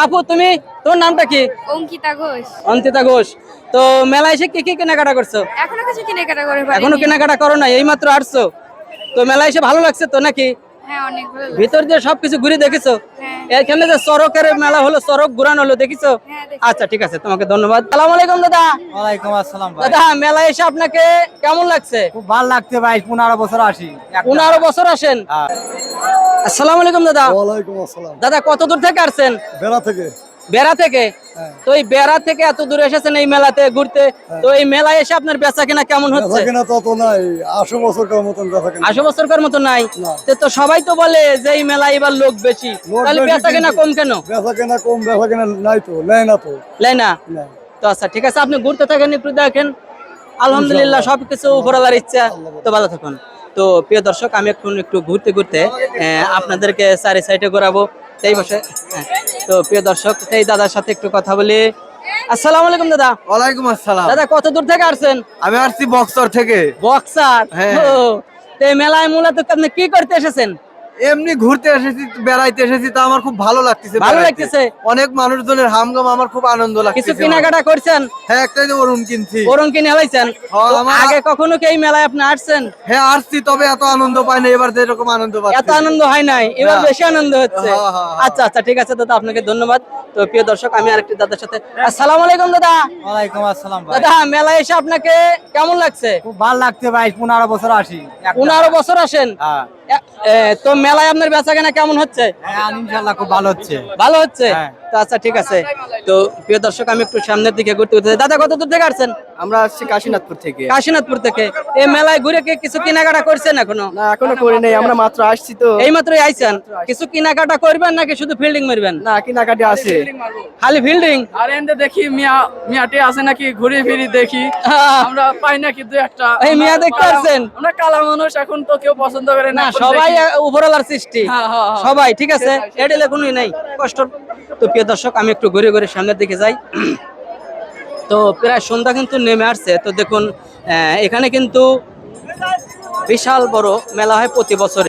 আপু তুমি, তোমার নামটা কি? অঙ্কিতা ঘোষ। অন্তিতা ঘোষ। তো মেলায় এসে কি কি কেনাকাটা করছো? এখনো কিছু কেনাকাটা করে পারিনি। এখনো কেনাকাটা করো না, এইমাত্র আসছো। তো মেলায় এসে ভালো লাগছে তো নাকি? হ্যাঁ, অনেক ভালো লাগছে। ভিতর দিয়ে সবকিছু ঘুরে দেখেছো? হ্যাঁ। এখানে যে চরকের মেলা হলো, চরক ঘুরানো হলো, দেখেছো? হ্যাঁ, দেখছি। আচ্ছা ঠিক আছে, তোমাকে ধন্যবাদ। আসসালামু আলাইকুম দাদা। ওয়ালাইকুম আসসালাম ভাই। দাদা মেলায় এসে আপনাকে কেমন লাগছে? খুব ভালো লাগছে ভাই, 15 বছর আসি। 15 বছর আসেন? হ্যাঁ। আসসালামু আলাইকুম দাদা। ওয়ালাইকুম আসসালাম। দাদা কত দূর থেকে আসছেন? বেড়া থেকে। বেড়া থেকে? হ্যাঁ। তো এই বেড়া থেকে এত দূরে এসেছেন এই মেলাতে ঘুরতে, তো এই মেলায় এসে আপনার বেচা কেনা কেমন হচ্ছে? বেচা কেনা তত নাই, 80 বছরকার মতন বেচা কেনা। 80 বছরকার মতো নাই? না। তো সবাই তো বলে যে এই মেলায় এবার লোক বেশি, লোক তাহলে বেশি বেচা কেনা কিন্তু কম কেন? বেচা কেনা কম, বেচা কেনা নাই তো, নেয় না তো। লাই না? না। তো আচ্ছা ঠিক আছে, আপনি ঘুরতে থাকেন, একটু দেখেন। আলহামদুলিল্লাহ সবকিছু উপরওয়ালার ইচ্ছা, তো ভালো থাকুন। তো প্রিয় দর্শক, আমি এখন একটু ঘুরতে ঘুরতে আপনাদেরকে চারি সাইডে ঘোরাবো সেই বসে। তো প্রিয় দর্শক, এই দাদার সাথে একটু কথা বলি। আসসালামু আলাইকুম দাদা। ওয়ালাইকুম আসসালাম। দাদা কত দূর থেকে আসছেন? আমি আসছি বক্সর থেকে। বক্সার? হ্যাঁ। ও, তো এই মেলায় মূলত আপনি কি করতে এসেছেন? এমনি ঘুরতে এসেছি, বেড়াইতে এসেছি, তো আমার খুব ভালো লাগতেছে। ভালো বেড়াইতে। লাগতেছে? অনেক মানুষজনের হামগাম, আমার খুব আনন্দ কিছু লাগতেছে। কেনাকাটা করছেন? হ্যাঁ, একটাই যে অরুণ কিনছি। ওরম কিনে হালাইছেন? হ্যাঁ, তো আমার- আগে কখনো কি এই মেলায় আপনি আসছেন? হ্যাঁ আসছি, তবে এত আনন্দ পাই না এবার যেরকম আনন্দ পাচ্ছি। এত আনন্দ হয় নাই, এবার না। বেশি আনন্দ হচ্ছে। হ্যাঁ, হ্যাঁ, হ্যাঁ। আচ্ছা আচ্ছা ঠিক আছে দাদা, আপনাকে ধন্যবাদ। তো প্রিয় দর্শক, আমি আরেকটি দাদার সাথে। আসসালামু আলাইকুম দাদা। ওয়ালাইকুম আসসালাম ভাই। দাদা মেলায় এসে আপনাকে কেমন লাগছে? খুব ভালো লাগছে ভাই, 15 বছর আসি। 15 বছর আসেন? হ্যাঁ। তো মেলায় আপনার বেচা কেনা কেমন হচ্ছে? হ্যাঁ, ইনশাআল্লাহ খুব ভালো হচ্ছে। ভালো হচ্ছে? হ্যাঁ। তো আচ্ছা ঠিক আছে। তো প্রিয় দর্শক, আমি একটু সামনের দিকে ঘুরতে ঘুরতে। দাদা কত দূর থেকে আসছেন? আমরা আসছি কাশীনাথপুর থেকে। কাশীনাথপুর থেকে। এই মেলায় ঘুরে কি কিছু কেনাকাটা করছেন এখনো? না, এখনো করি নাই, আমরা মাত্র আসছি তো। এই মাত্রই আইছেন? কিছু কেনাকাটা করবেন নাকি শুধু ফিল্ডিং মারবেন? না, কেনাকাটি আছে। খালি ফিল্ডিং? আর এনতে দেখি মিয়াটি আছে নাকি, ঘুরে ফিরি দেখি, আমরা পাই নাকি দু একটা। এই মিয়া দেখতে আসছেন? আমরা কালা মানুষ, এখন তো কেউ পছন্দ করে না, না, এখন সবাই দেখি। উপরওয়ালার সৃষ্টি। হ্যাঁ, হ্যাঁ, হ্যাঁ। সবাই ঠিক আছে, এডেলে কোনোই নাই কষ্ট। তো প্রিয় দর্শক, আমি একটু ঘুরে ঘুরে সামনের দিকে যাই। তো প্রায় সন্ধ্যা কিন্তু নেমে আসছে। তো দেখুন, এখানে কিন্তু বিশাল বড় মেলা হয় প্রতি বছর।